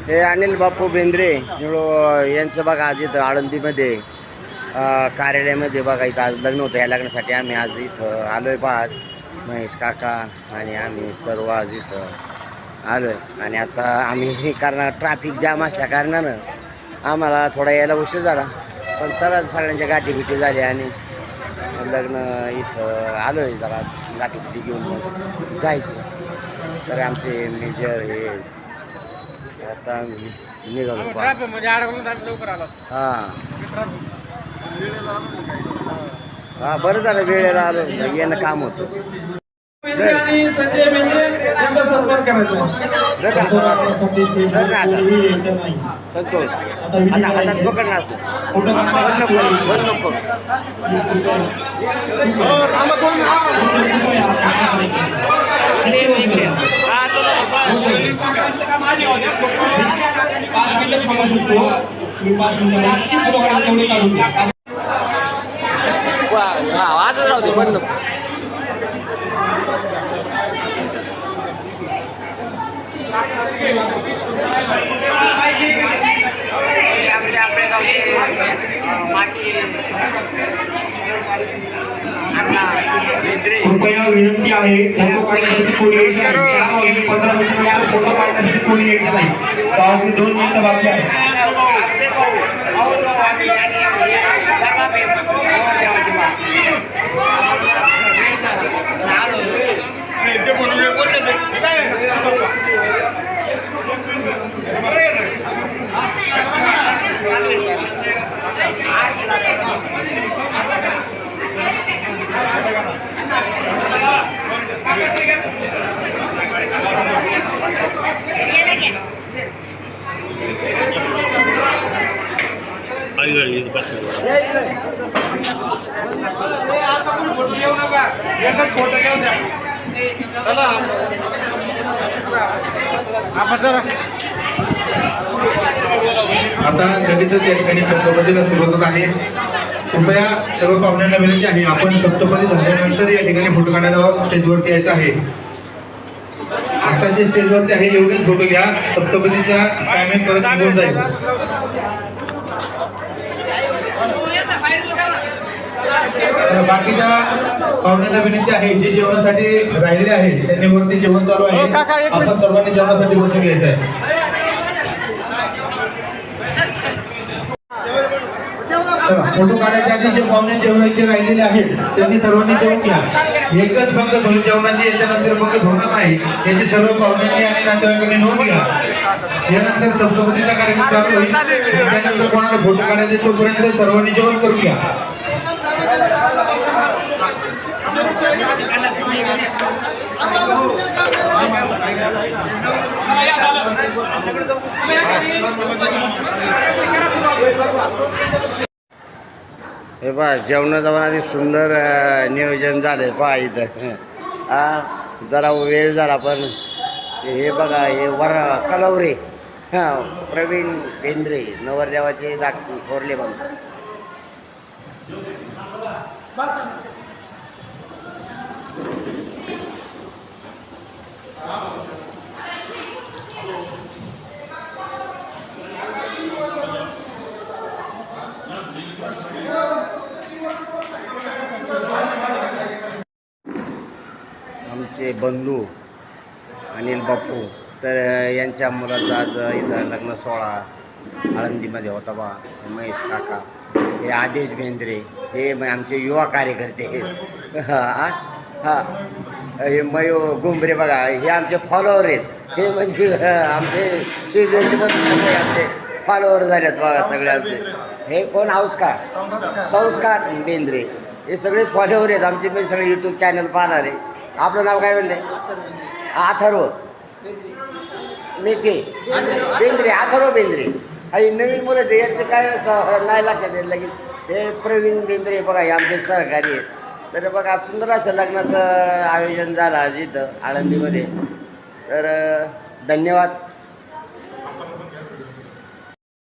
हे अनिल बापू बेंद्रे यांचं बघा आज इथं आळंदीमध्ये कार्यालयामध्ये बघा इथं आज लग्न होतं. या लग्नासाठी आम्ही आज इथं आलो आहे. पाहत महेश काका आणि आम्ही सर्व आज इथं आलो आहे. आणि आता आम्ही कारण ट्रॅफिक जाम असल्या कारणानं आम्हाला थोडा यायला उशीर झाला, पण सगळ्यांच्या गाठीबिटी झाल्या आणि लग्न इथं आलो आहे. जरा गाठीबिटी घेऊन जायचं. तर आमचे मेजर हे आता निघालो. हां बरं झालं, वेळेला आलो, येणं काम होतं. संतोष आता हातात पकडला असं नको. आजच राहू दे, बंद नको. कृपया विनंती आहे, फोटो काढण्यासाठी कोणी यायचं नाही. 15 मिनिटांनंतर फोटो काढण्यासाठी कोणी यायचं नाही. 2 मिनिटं बाकी आहे. आता लगेचच या ठिकाणी सप्तपदीला सुरुवात आहे. कृपया सर्व पाहुण्यांना विनंती आहे, आपण सप्तपदी झाल्यानंतर या ठिकाणी फोटो काढायला स्टेजवरती यायचं आहे. आता जे स्टेजवरती आहे एवढेच फोटो घ्या. सप्तपदीचा टायमिंग परत निघून जाईल. बाकीच्या पाहुण्यांना विनंती आहे, जे जेवणासाठी राहिलेले आहेत त्यांनी वरती जेवण चालू आहे. आपण सर्वांनी जेवणासाठी बसून घ्यायचं आहे. फोटो काढायच्या आधी जे पाहुणे जेवणाचे राहिलेले आहेत त्यांनी सर्वांनी जेवून घ्या. एकच पंगत होईल जेवणाची, याच्यानंतर पंगत होणार नाही. याची सर्व पाहुण्यांनी आणि नातेवाईकांनी नोंद घ्या. यानंतर सप्तपदीचा कार्यक्रम चालू होईल. त्यानंतर कोणाला फोटो काढायचे तोपर्यंत सर्वांनी जेवण करून घ्या. हे पहा जेवणाचं आधी सुंदर नियोजन झालं पहा इथं. जरा वेळ झाला पण हे बघा, हे कलवरे प्रवीण बेंद्रे नवरदेवाचे थोरले म्हणून. आमचे बंधू अनिल बापू तर यांच्या मुलाचा आज इथं लग्न सोहळा आळंदीमध्ये होता बा. महेश काका, हे आदेश बेंद्रे, हे आमचे युवा कार्यकर्ते. हे मयो गुंबरे बघा, हे आमचे फॉलोअर आहेत. हे म्हणजे आमचे शिवजयंती आमचे फॉलोअर झालेत बघा सगळे आमचे. हे कोण संस्कार बेंद्रे, हे सगळे फॉलोअर आहेत आमचे. म्हणजे सगळे यूट्यूब चॅनल पाहणार आहे. आपलं नाव काय म्हणले? अथर्व मेथे बेंद्रे, अथर्व बेंद्रे. आणि नवीन मुलं ते यांचे काय नाही लक्षात येईल लगेच. हे प्रवीण बेंद्रे बघा, हे आमचे सहकारी आहेत. तर बघा सुंदर असं लग्नाचं आयोजन झालं आज इथं आळंदीमध्ये. तर धन्यवाद.